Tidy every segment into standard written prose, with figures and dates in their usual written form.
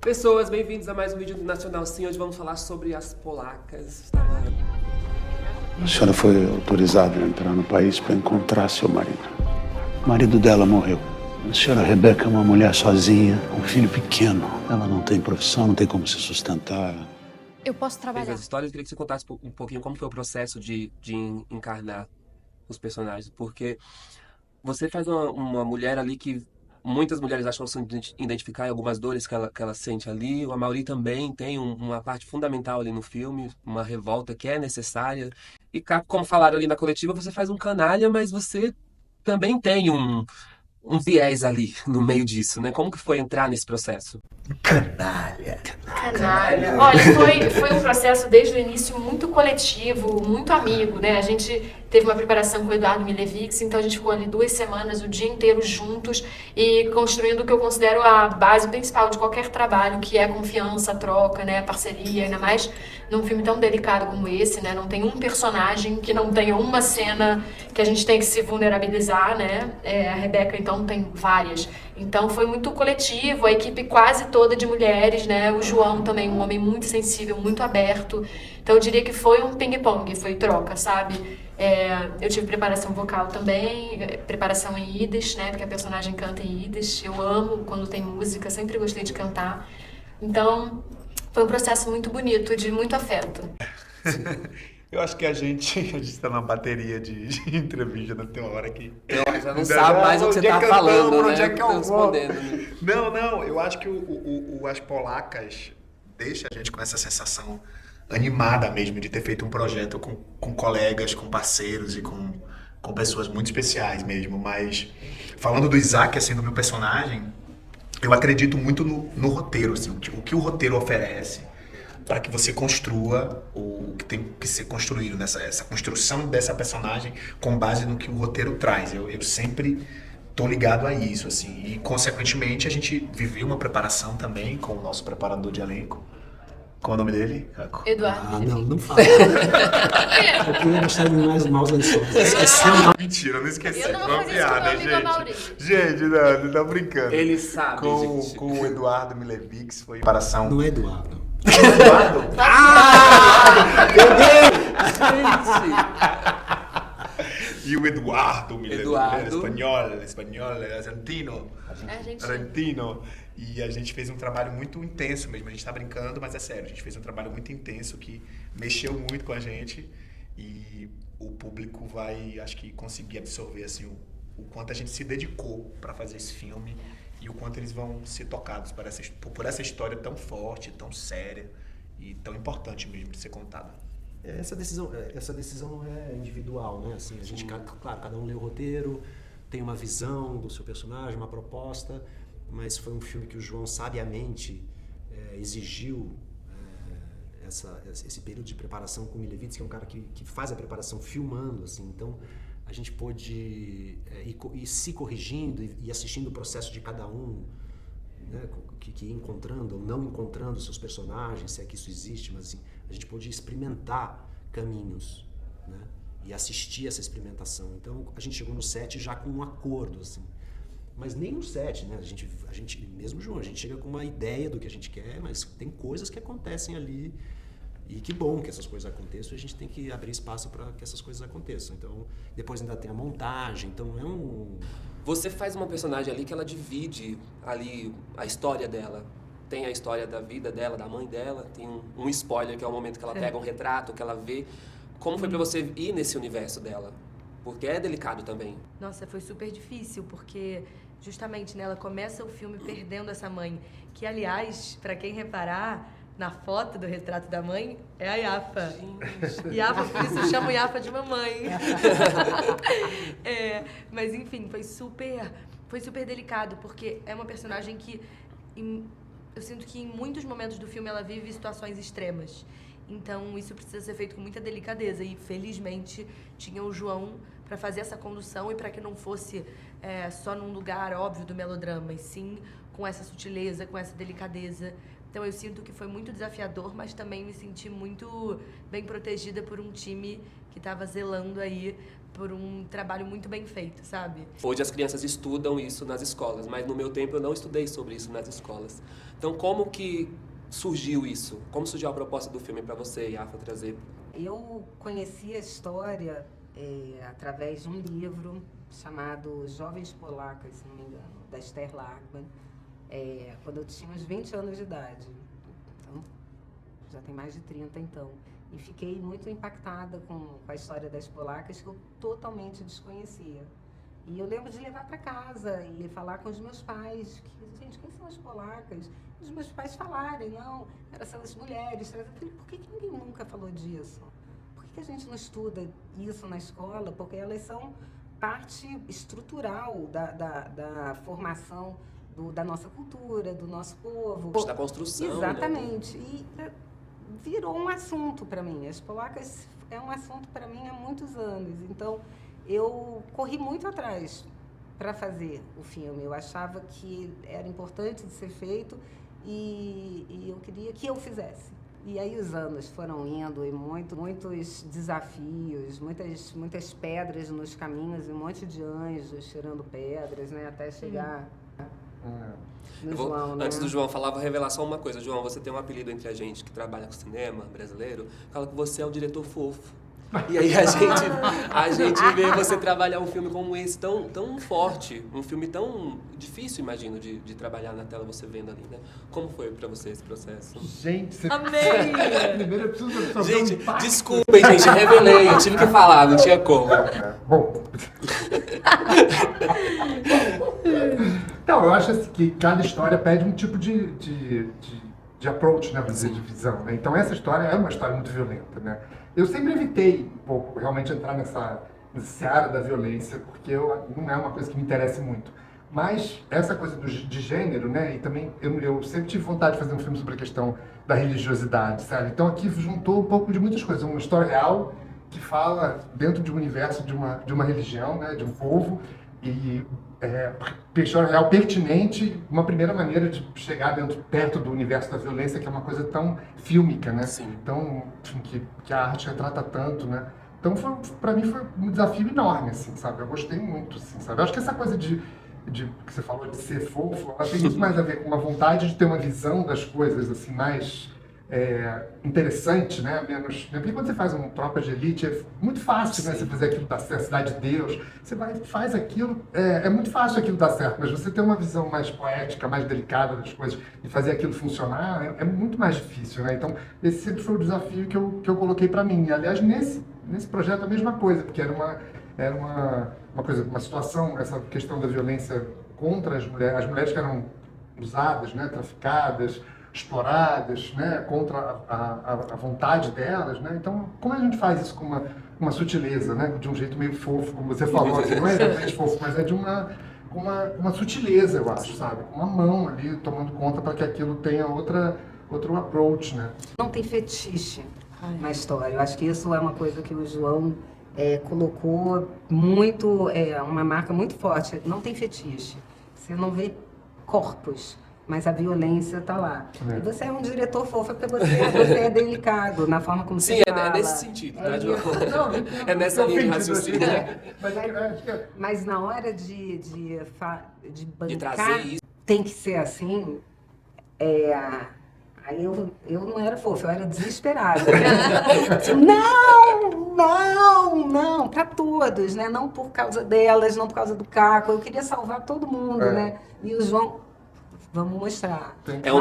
Pessoas, bem-vindos a mais um vídeo do Nacional Sim, hoje vamos falar sobre as polacas. A senhora foi autorizada a entrar no país para encontrar seu marido. O marido dela morreu. A senhora Rebeca é uma mulher sozinha, com um filho pequeno. Ela não tem profissão, não tem como se sustentar. Eu posso trabalhar. As histórias, eu queria que você contasse um pouquinho como foi o processo de encarnar os personagens, porque você faz uma mulher ali que muitas mulheres acham se identificar em algumas dores que ela sente ali. O Amaury também tem uma parte fundamental ali no filme, uma revolta que é necessária. E como falaram ali na coletiva, você faz um canalha, mas você também tem um viés ali no meio disso, né? Como que foi entrar nesse processo? Canalha. Olha, foi um processo desde o início muito coletivo, muito amigo, né? A gente teve uma preparação com o Eduardo Milevix, então a gente ficou ali 2 semanas, o dia inteiro juntos e construindo o que eu considero a base principal de qualquer trabalho, que é a confiança, a troca, né? A parceria, ainda mais num filme tão delicado como esse, né? Não tem um personagem que não tenha uma cena que a gente tem que se vulnerabilizar, né? A Rebeca, então, tem várias. Então foi muito coletivo, a equipe quase toda de mulheres, né? O João também, um homem muito sensível, muito aberto. Então eu diria que foi um ping-pong, foi troca, sabe? Eu tive preparação vocal também, preparação em Yiddish, né? Porque a personagem canta em Yiddish. Eu amo quando tem música, sempre gostei de cantar. Então foi um processo muito bonito, de muito afeto. Eu acho que a gente tá numa bateria de entrevista, não tem uma hora que... Já não sabe mais o que você tá falando, né? Onde é que eu vou? Respondendo, né? Não, eu acho que as polacas deixa a gente com essa sensação animada mesmo de ter feito um projeto com colegas, com parceiros e com pessoas muito especiais mesmo. Mas falando do Isaac, assim, do meu personagem, eu acredito muito no roteiro, assim, o que o roteiro oferece para que você construa o que tem que ser construído essa construção dessa personagem com base no que o roteiro traz. Eu sempre tô ligado a isso, assim, e consequentemente a gente viveu uma preparação também com o nosso preparador de elenco. Qual é o nome dele? Eduardo Milevix. Não fala. Porque eu ia deixar ele mais maus lençóis. Esqueceu. Mentira, eu não esqueci. Eu não vou Foi uma fazer isso com piada, meu amigo Amaury. Gente, não tá brincando. Ele sabe, gente. Com o Eduardo Milevix foi preparação. Não é Eduardo. Eduardo? E o Eduardo Milevix, Eduardo. espanhol, argentino. Argentino. Argentino. E a gente fez um trabalho muito intenso mesmo. A gente tá brincando, mas é sério. A gente fez um trabalho muito intenso que mexeu muito com a gente. E o público vai, acho que, conseguir absorver assim, o quanto a gente se dedicou para fazer esse filme e o quanto eles vão ser tocados por essa história tão forte, tão séria e tão importante mesmo de ser contada. Essa decisão é individual, né? Assim, a gente, claro, cada um lê o roteiro, tem uma visão do seu personagem, uma proposta, mas foi um filme que o João sabiamente exigiu esse período de preparação com o Milevich, que é um cara que faz a preparação filmando, assim, então a gente pôde ir se corrigindo e assistindo o processo de cada um, né, que ia encontrando ou não encontrando seus personagens, se é que isso existe, mas assim, a gente pôde experimentar caminhos, né, e assistir essa experimentação. Então a gente chegou no set já com um acordo, assim, mas nem no set, né, a gente mesmo João, a gente chega com uma ideia do que a gente quer, mas tem coisas que acontecem ali. E que bom que essas coisas aconteçam, a gente tem que abrir espaço para que essas coisas aconteçam. Então, depois ainda tem a montagem, então é um... Você faz uma personagem ali que ela divide ali a história dela. Tem a história da vida dela, da mãe dela, tem um spoiler, que é o momento que ela pega um retrato, que ela vê. Como foi pra você ir nesse universo dela? Porque é delicado também. Nossa, foi super difícil, porque justamente, né, ela começa o filme perdendo essa mãe, que, aliás, pra quem reparar, na foto do retrato da mãe, é a Yafa. Yafa, por isso eu chamo Yafa de mamãe. Mas, enfim, foi super delicado, porque é uma personagem que eu sinto que em muitos momentos do filme ela vive situações extremas. Então, isso precisa ser feito com muita delicadeza. E, felizmente, tinha o João para fazer essa condução e para que não fosse só num lugar óbvio do melodrama, e sim com essa sutileza, com essa delicadeza. Então eu sinto que foi muito desafiador, mas também me senti muito bem protegida por um time que estava zelando aí por um trabalho muito bem feito, sabe? Hoje as crianças estudam isso nas escolas, mas no meu tempo eu não estudei sobre isso nas escolas. Então como que surgiu isso? Como surgiu a proposta do filme para você, Yafa, trazer? Eu conheci a história através de um livro chamado Jovens Polacas, se não me engano, da Esther Lagman, quando eu tinha uns 20 anos de idade. Então, já tem mais de 30 então. E fiquei muito impactada com a história das polacas que eu totalmente desconhecia. E eu lembro de levar para casa e falar com os meus pais, gente, quem são as polacas? E os meus pais falarem, não, eram essas mulheres. Eu falei, por que ninguém nunca falou disso? Por que a gente não estuda isso na escola? Porque elas são parte estrutural da formação da nossa cultura, do nosso povo. Da construção, exatamente. Né? E virou um assunto para mim. As polacas é um assunto para mim há muitos anos. Então, eu corri muito atrás para fazer o filme. Eu achava que era importante de ser feito e eu queria que eu fizesse. E aí os anos foram indo e muitos desafios, muitas pedras nos caminhos e um monte de anjos tirando pedras, né, até chegar no João, né? Antes do João falar, vou revelar só uma coisa. João, você tem um apelido entre a gente que trabalha com cinema brasileiro, fala que você é o diretor fofo. E aí a gente vê você trabalhar um filme como esse, tão forte, um filme tão difícil, imagino, de trabalhar na tela, você vendo ali, né? Como foi pra você esse processo? Gente, você... Amei! Primeiro eu preciso absorver Gente, um impacto. desculpem, gente, revelei, eu tive que falar, não tinha como. Bom. Então, eu acho assim, que cada história pede um tipo de approach, né, vamos dizer, de visão, né? Então, essa história é uma história muito violenta, né? Eu sempre evitei um pouco realmente entrar nessa área da violência, porque não é uma coisa que me interessa muito. Mas essa coisa de gênero, né? E também eu sempre tive vontade de fazer um filme sobre a questão da religiosidade, sabe? Então aqui juntou um pouco de muitas coisas. Uma história real que fala dentro de um universo de uma religião, né? De um povo. E história real pertinente, uma primeira maneira de chegar perto do universo da violência, que é uma coisa tão fílmica, né? Sim. Então, que a arte retrata tanto, né? Então, para mim, foi um desafio enorme, assim, sabe? Eu gostei muito, assim, sabe? Eu acho que essa coisa que você falou de ser fofo, ela tem muito mais a ver com uma vontade de ter uma visão das coisas, assim, mais interessante, né? Menos... Porque quando você faz uma tropa de elite, é muito fácil, né? Você fazer aquilo dar certo, Cidade de Deus, você faz aquilo, é muito fácil aquilo dar certo, mas você ter uma visão mais poética, mais delicada das coisas e fazer aquilo funcionar é muito mais difícil, né? Então, esse sempre foi o desafio que eu coloquei para mim. E, aliás, nesse projeto a mesma coisa, porque era uma situação, essa questão da violência contra as mulheres que eram usadas, né? Traficadas, exploradas, né, contra a vontade delas, né? Então, como a gente faz isso com uma sutileza, né, de um jeito meio fofo, como você falou, assim, não é exatamente fofo, mas é de uma sutileza, eu acho, sabe? Com uma mão ali tomando conta para que aquilo tenha outro approach, né? Não tem fetiche na história. Eu acho que isso é uma coisa que o João colocou muito, uma marca muito forte. Não tem fetiche. Você não vê corpos, mas a violência está lá. E você é um diretor fofo porque você é delicado na forma como você fala. Sim, é nesse sentido, tá, João? Não, É nessa linha de raciocínio. Mas na hora de bancar, trazer isso. tem que ser assim. Aí eu não era fofa, eu era desesperada. Não, para todos, né? Não por causa delas, não por causa do Caco. Eu queria salvar todo mundo, né? E o João... Vamos mostrar. Não é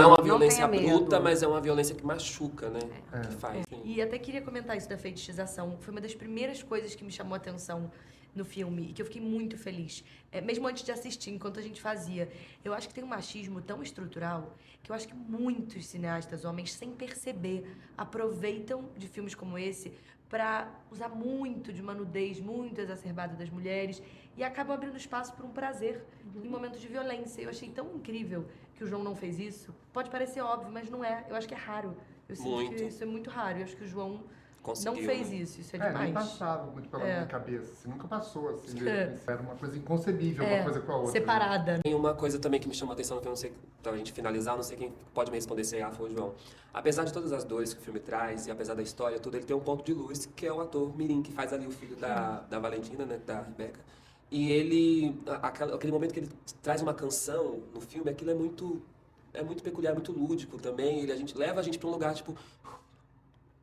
uma violência bruta, mas é uma violência que machuca, né? Que faz. E até queria comentar isso da fetichização. Foi uma das primeiras coisas que me chamou a atenção no filme e que eu fiquei muito feliz. Mesmo antes de assistir, enquanto a gente fazia. Eu acho que tem um machismo tão estrutural que eu acho que muitos cineastas, homens, sem perceber, aproveitam de filmes como esse para usar muito de uma nudez muito exacerbada das mulheres e acabam abrindo espaço para um prazer em momentos de violência. Eu achei tão incrível que o João não fez isso. Pode parecer óbvio, mas não é. Eu acho que é raro. Eu sinto que isso é muito raro. Eu acho que o João conseguiu. Não fez isso é Nem demais. passava muito pela minha cabeça, assim, nunca passou, assim, É. era uma coisa inconcebível, uma coisa com a outra. Separada. Tem uma coisa também que me chamou a atenção no filme, não sei, pra gente finalizar, não sei quem pode me responder, se é a Rafa ou o João. Apesar de todas as dores que o filme traz, e apesar da história, tudo, ele tem um ponto de luz, que é o ator Mirim, que faz ali o filho da Valentina, né, da Rebeca. E ele, aquele momento que ele traz uma canção no filme, aquilo é muito peculiar, muito lúdico também. Leva a gente pra um lugar, tipo,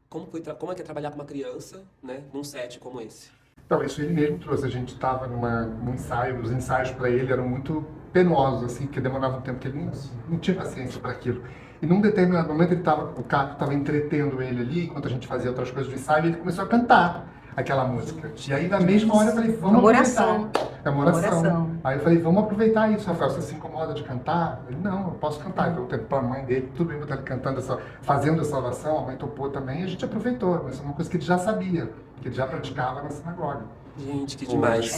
como é que é trabalhar com uma criança, né, num set como esse? Então, isso ele mesmo trouxe. A gente estava num ensaio, os ensaios para ele eram muito penosos, assim, porque demorava um tempo, que ele não tinha paciência para aquilo. E num determinado momento o Caco estava entretendo ele ali, enquanto a gente fazia outras coisas do ensaio, e ele começou a cantar aquela música. E aí, na mesma hora, eu falei, vamos aproveitar. É uma oração. Aí eu falei, vamos aproveitar isso, Rafael. Você se incomoda de cantar? Ele, não, eu posso cantar. Então, eu tento para a mãe dele, tudo bem, botar ele cantando, fazendo essa oração, a mãe topou também, e a gente aproveitou. Mas é uma coisa que ele já sabia, que ele já praticava na sinagoga. Gente, que demais.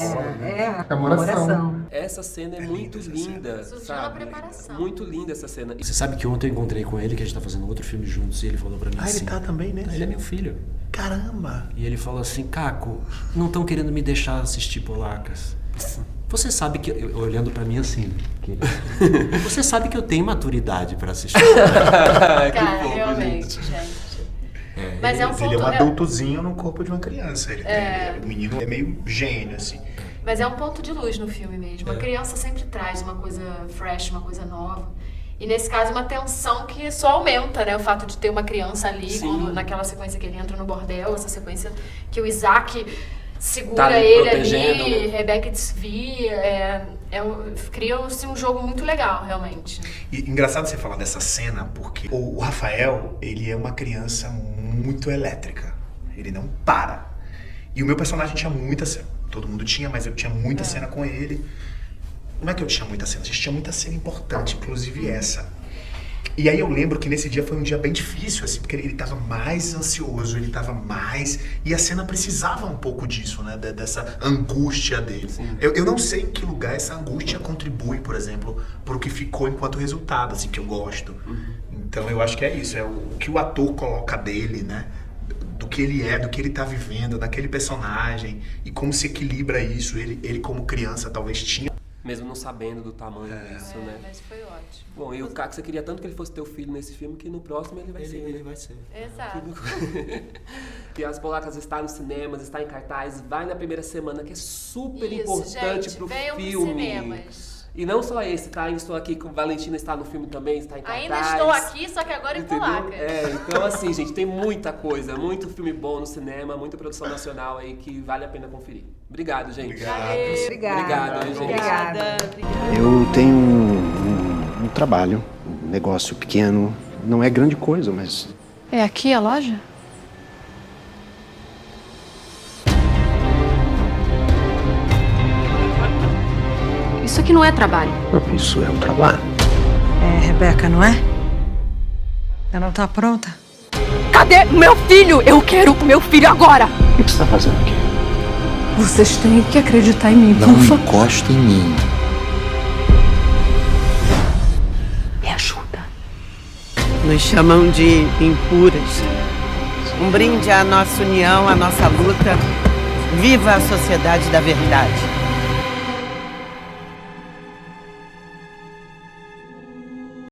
É uma oração. Essa cena é muito linda, Surgiu na sabe? preparação. Muito linda essa cena. Você sabe que ontem eu encontrei com ele, que a gente tá fazendo outro filme juntos, e ele falou pra mim assim... ele tá também, né? Ele é meu filho. Caramba! E ele falou assim, Caco, não estão querendo me deixar assistir Polacas. Você sabe que... olhando pra mim assim... você sabe que eu tenho maturidade pra assistir. Cara, realmente, gente. Mas é um ponto... Ele é um adultozinho no corpo de uma criança. O menino é meio gênio, assim. Mas é um ponto de luz no filme mesmo. A criança sempre traz uma coisa fresh, uma coisa nova. E nesse caso, uma tensão que só aumenta, né? O fato de ter uma criança ali, naquela sequência que ele entra no bordel, essa sequência que o Isaac segura Tá ali ele protegendo, ali, né? Rebeca desvia. Cria-se um jogo muito legal, realmente. E engraçado você falar dessa cena, porque o Rafael, ele é uma criança muito elétrica. Ele não para. E o meu personagem tinha muita cena. Todo mundo tinha, mas eu tinha muita cena com ele. Não é que eu tinha muita cena, a gente tinha muita cena importante, inclusive essa. E aí eu lembro que nesse dia foi um dia bem difícil, assim, porque ele tava mais ansioso, ele tava mais... E a cena precisava um pouco disso, né, dessa angústia dele. Eu não sei em que lugar essa angústia contribui, por exemplo, pro que ficou enquanto resultado, assim, que eu gosto. Então eu acho que é isso, é o que o ator coloca dele, né, do que ele é, do que ele tá vivendo, daquele personagem, e como se equilibra isso. Ele como criança talvez tinha... Mesmo não sabendo do tamanho disso, né? Mas foi ótimo. Bom, e o Caco, você queria tanto que ele fosse teu filho nesse filme, que no próximo ele vai ser. Ele vai ser. Exato. E As Polacas está nos cinemas, está em cartaz, vai na primeira semana, que é super importante gente, pro venham pros filme. cinemas. E não só esse, tá? Estou aqui com Valentina, está no filme também, está em cartaz. Ainda estou aqui, só que agora em Entendeu? polaca. Então assim, gente, tem muita coisa, muito filme bom no cinema, muita produção nacional aí que vale a pena conferir. Obrigado, gente. Obrigado, hein, gente. Obrigada. Eu tenho um trabalho, um negócio pequeno. Não é grande coisa, mas... É aqui a loja? Isso aqui não é trabalho. Isso é um trabalho. É, Rebeca, não é? Ela não tá pronta? Cadê meu filho? Eu quero o meu filho agora! O que você está fazendo aqui? Vocês têm que acreditar em mim, Não por favor. encosta em mim. Me ajuda. Nos chamam de impuras. Um brinde à nossa união, à nossa luta. Viva a sociedade da verdade.